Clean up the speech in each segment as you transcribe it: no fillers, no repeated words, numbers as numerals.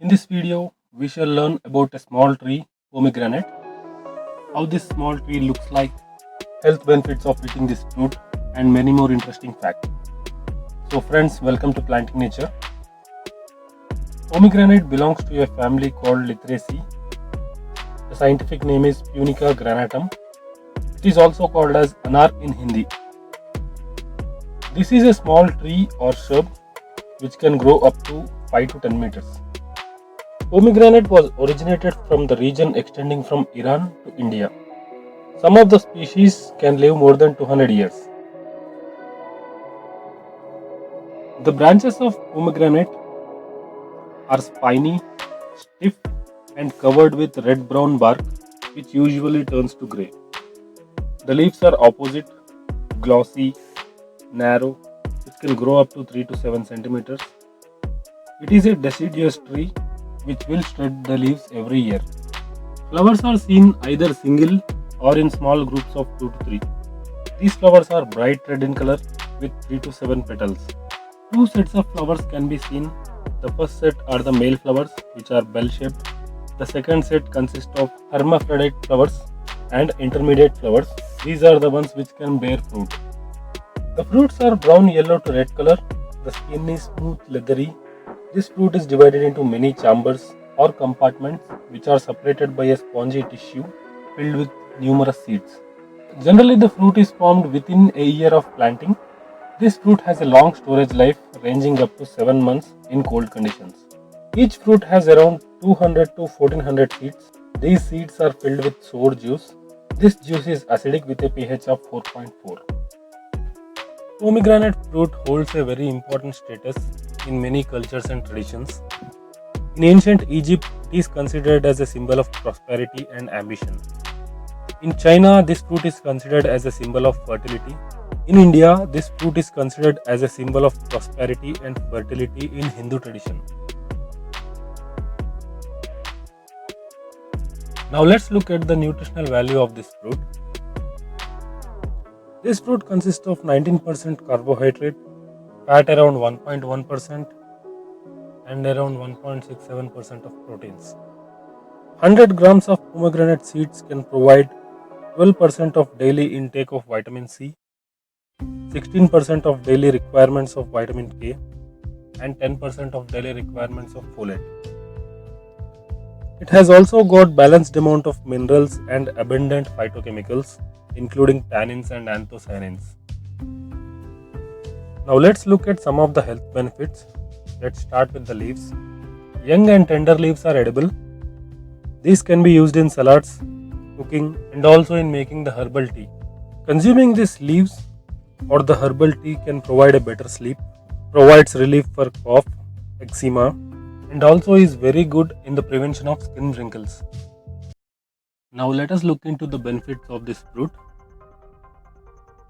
In this video, we shall learn about a small tree, pomegranate, how this small tree looks like, health benefits of eating this fruit, and many more interesting facts. So friends, welcome to Planting Nature. Pomegranate belongs to a family called Lythraceae. The scientific name is Punica granatum. It is also called as anar in Hindi. This is a small tree or shrub which can grow up to 5 to 10 meters. Pomegranate was originated from the region extending from Iran to India. Some of the species can live more than 200 years. The branches of pomegranate are spiny, stiff, and covered with red-brown bark, which usually turns to grey. The leaves are opposite, glossy, narrow, which can grow up to 3 to 7 centimeters. It is a deciduous tree which will shed the leaves every year. Flowers are seen either single or in small groups of 2 to 3. These flowers are bright red in color with 3 to 7 petals. Two sets of flowers can be seen. The first set are the male flowers, which are bell-shaped. The second set consists of hermaphrodite flowers and intermediate flowers. These are the ones which can bear fruit. The fruits are brown yellow to red color. The skin is smooth, leathery. This fruit is divided into many chambers or compartments which are separated by a spongy tissue filled with numerous seeds. Generally, the fruit is formed within a year of planting. This fruit has a long storage life ranging up to 7 months in cold conditions. Each fruit has around 200 to 1400 seeds. These seeds are filled with sour juice. This juice is acidic with a pH of 4.4. Pomegranate fruit holds a very important status in many cultures and traditions. In ancient Egypt, it is considered as a symbol of prosperity and ambition. In China, this fruit is considered as a symbol of fertility. In India, this fruit is considered as a symbol of prosperity and fertility in Hindu tradition. Now let's look at the nutritional value of this fruit. This fruit consists of 19% carbohydrate, fat around 1.1%, and around 1.67% of proteins. 100 grams of pomegranate seeds can provide 12% of daily intake of vitamin C, 16% of daily requirements of vitamin K, and 10% of daily requirements of folate. It has also got balanced amount of minerals and abundant phytochemicals, including tannins and anthocyanins. Now let's look at some of the health benefits. Let's start with the leaves. Young and tender leaves are edible. These can be used in salads, cooking, and also in making the herbal tea. Consuming these leaves or the herbal tea can provide a better sleep, provides relief for cough, eczema, and also is very good in the prevention of skin wrinkles. Now let us look into the benefits of this fruit.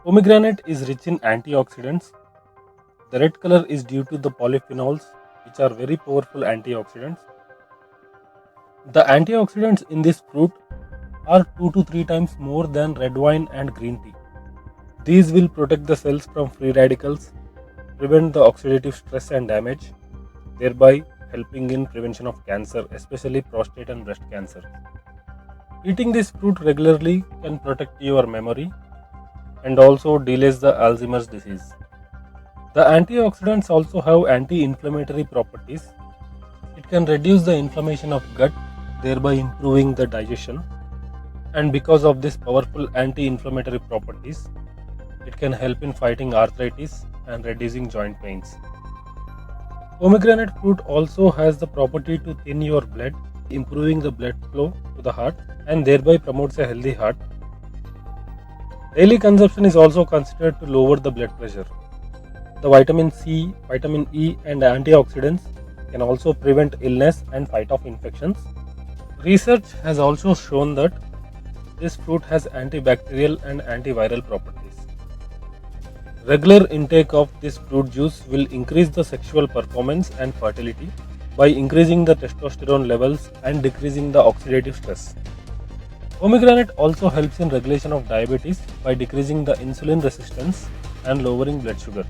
Pomegranate is rich in antioxidants. The red color is due to the polyphenols, which are very powerful antioxidants. The antioxidants in this fruit are 2 to 3 times more than red wine and green tea. These will protect the cells from free radicals, prevent the oxidative stress and damage, thereby helping in prevention of cancer, especially prostate and breast cancer. Eating this fruit regularly can protect your memory and also delays the Alzheimer's disease. The antioxidants also have anti-inflammatory properties. It can reduce the inflammation of gut, thereby improving the digestion. And because of this powerful anti-inflammatory properties, it can help in fighting arthritis and reducing joint pains. Pomegranate fruit also has the property to thin your blood, improving the blood flow to the heart and thereby promotes a healthy heart. Daily consumption is also considered to lower the blood pressure. The vitamin C, vitamin E and antioxidants can also prevent illness and fight off infections. Research has also shown that this fruit has antibacterial and antiviral properties. Regular intake of this fruit juice will increase the sexual performance and fertility by increasing the testosterone levels and decreasing the oxidative stress. Pomegranate also helps in regulation of diabetes by decreasing the insulin resistance and lowering blood sugar.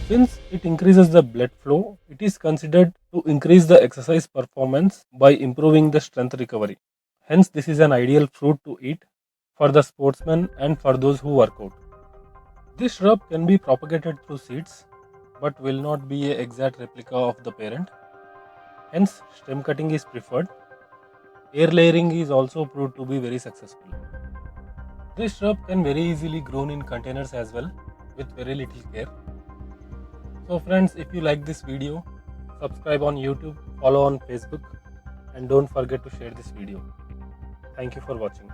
Since it increases the blood flow, it is considered to increase the exercise performance by improving the strength recovery. Hence, this is an ideal fruit to eat for the sportsmen and for those who work out. This shrub can be propagated through seeds but will not be an exact replica of the parent. Hence, stem cutting is preferred. Air layering is also proved to be very successful. This shrub can very easily grown in containers as well with very little care. So friends, if you like this video, subscribe on YouTube, follow on Facebook, and don't forget to share this video. Thank you for watching.